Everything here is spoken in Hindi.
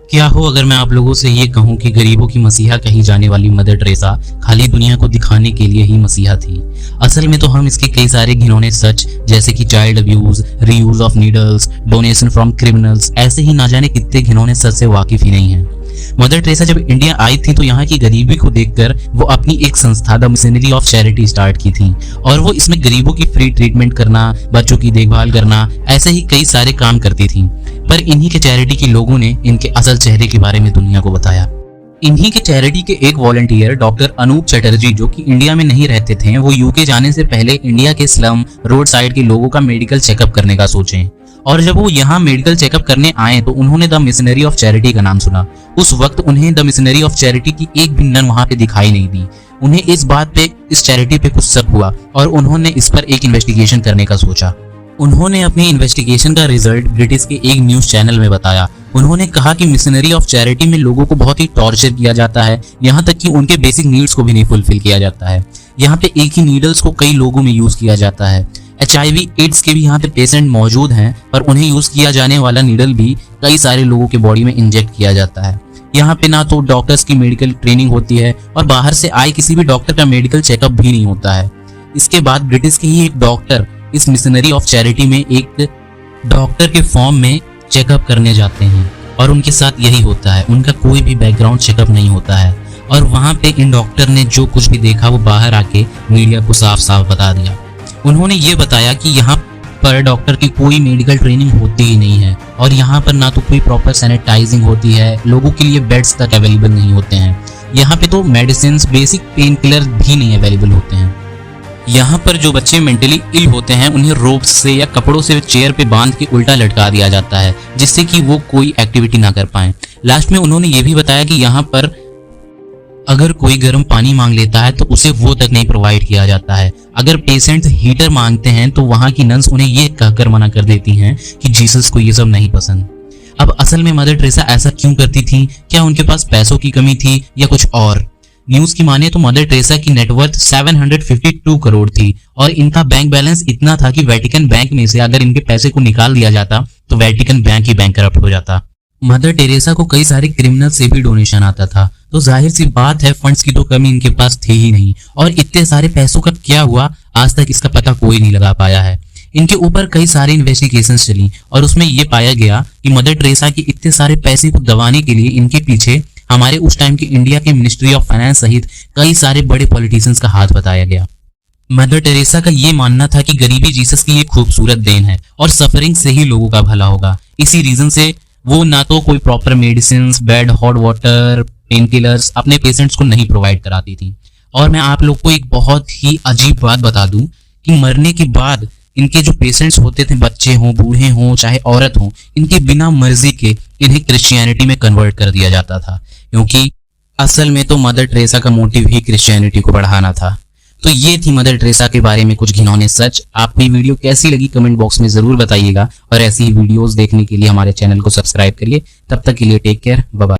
क्या हो अगर मैं आप लोगों से ये कहूं कि गरीबों की मसीहा कही जाने वाली मदर टेरेसा खाली दुनिया को दिखाने के लिए ही मसीहा थी। असल में तो हम इसके कई सारे घिनौने सच जैसे कि child abuse, reuse of needles, donation from criminals, ऐसे ही ना जाने कितने घिनौने सच से वाकिफ ही नहीं है। मदर टेरेसा जब इंडिया आई थी तो यहाँ की गरीबी को देखकर वो अपनी एक संस्था the missionary of charity start की थी और वो इसमें गरीबों की फ्री ट्रीटमेंट करना, बच्चों की देखभाल करना, ऐसे ही कई सारे काम करती थी। पर इन्हीं के चैरिटी के लोगों ने इनके असल चेहरे के बारे में दुनिया को बताया। इन्हीं के चैरिटी के एक वॉलंटियर डॉक्टर अनूप चटर्जी, जो कि इंडिया में नहीं रहते थे, वो यूके जाने से पहले इंडिया के स्लम, रोड साइड के लोगों का मेडिकल चेकअप करने का सोचे और जब वो यहाँ मेडिकल चेकअप करने आए तो उन्होंने द मिशनरी ऑफ चैरिटी का नाम सुना। उस वक्त उन्हें द मिशनरी ऑफ चैरिटी की एक भी नन वहां पे दिखाई नहीं दी। उन्हें इस बात पे, इस चैरिटी पे कुछ शक हुआ और उन्होंने इस पर एक इन्वेस्टिगेशन करने का सोचा। उन्होंने अपनी इन्वेस्टिगेशन का रिजल्ट ब्रिटिश के एक न्यूज चैनल में बताया। उन्होंने कहा कि मिशनरी ऑफ चैरिटी में लोगों को बहुत ही टॉर्चर किया जाता है, यहाँ तक कि उनके बेसिक नीड्स को भी नहीं फुलफिल किया जाता है। यहाँ पे एक ही नीडल्स को कई लोगों में यूज किया जाता है। HIV एड्स के भी यहाँ पे पेशेंट मौजूद हैं, पर उन्हें यूज किया जाने वाला नीडल भी कई सारे लोगों के बॉडी में इंजेक्ट किया जाता है। यहाँ पे ना तो डॉक्टर्स की मेडिकल ट्रेनिंग होती है और बाहर से आए किसी भी डॉक्टर का मेडिकल चेकअप भी नहीं होता है। इसके बाद ब्रिटिश के ही एक डॉक्टर इस मिशनरी ऑफ चैरिटी में एक डॉक्टर के फॉर्म में चेकअप करने जाते हैं और उनके साथ यही होता है, उनका कोई भी बैकग्राउंड चेकअप नहीं होता है और वहां पे इन डॉक्टर ने जो कुछ भी देखा वो बाहर आके मीडिया को साफ साफ बता दिया। उन्होंने ये बताया कि यहाँ पर डॉक्टर की कोई मेडिकल ट्रेनिंग होती ही नहीं है और यहाँ पर ना तो कोई प्रॉपर सैनिटाइजिंग होती है, लोगों के लिए बेड्स तक अवेलेबल नहीं होते हैं। यहाँ पे तो मेडिसिन, बेसिक पेन किलर भी नहीं अवेलेबल होते हैं। यहाँ पर जो बच्चे मेंटली इल होते हैं उन्हें रोप्स से या कपड़ों से चेयर पे बांध के उल्टा लटका दिया जाता है जिससे कि वो कोई एक्टिविटी ना कर पाए। लास्ट में उन्होंने ये भी बताया कि यहाँ पर अगर कोई गर्म पानी मांग लेता है तो उसे वो तक नहीं प्रोवाइड किया जाता है। अगर पेशेंट्स हीटर मांगते हैं तो वहां की नर्स उन्हें ये कहकर मना कर देती हैं कि जीसस को ये सब नहीं पसंद। अब असल में मदर टेरेसा ऐसा क्यों करती थी? क्या उनके पास पैसों की कमी थी या कुछ और? न्यूज की माने तो मदर टेरेसा की नेटवर्थ 752 करोड़ थी और इनका बैंक बैलेंस इतना था कि वेटिकन बैंक में से अगर इनके पैसे को निकाल दिया जाता तो वेटिकन बैंक ही बैंकरप्ट हो जाता। मदर टेरेसा को कई सारे क्रिमिनल से भी डोनेशन आता था, तो जाहिर सी बात है फंड्स की तो कमी इनके पास थी ही नहीं और इतने सारे पैसों का क्या हुआ आज तक इसका पता कोई नहीं लगा पाया है। इनके ऊपर कई सारी इन्वेस्टिगेशंस चली और उसमें ये पाया गया कि मदर टेरेसा के इतने सारे पैसे को दबाने के लिए इनके पीछे हमारे उस टाइम के इंडिया के मिनिस्ट्री ऑफ फाइनेंस सहित कई सारे बड़े पॉलिटिशियंस का हाथ बताया गया। मदर टेरेसा का ये मानना था कि गरीबी जीसस की एक खूबसूरत देन है और सफरिंग से ही लोगों का भला होगा। इसी रीजन से वो ना तो कोई proper medicine, bed, hot water, pain killers अपने पेशेंट्स को नहीं प्रोवाइड कराती थी। और मैं आप लोग को एक बहुत ही अजीब बात बता दूं कि मरने के बाद इनके जो पेशेंट्स होते थे, बच्चे हों, बूढ़े हों, चाहे औरत हों, इनके बिना मर्जी के इन्हें क्रिश्चियनिटी में कन्वर्ट कर दिया जाता था, क्योंकि असल में तो मदर टेरेसा का मोटिव ही क्रिश्चियनिटी को बढ़ाना था। तो ये थी मदर टेरेसा के बारे में कुछ घिनौने सच। आपको ये वीडियो कैसी लगी कमेंट बॉक्स में जरूर बताइएगा और ऐसी ही वीडियोस देखने के लिए हमारे चैनल को सब्सक्राइब करिए। तब तक के लिए टेक केयर, बाय बाय।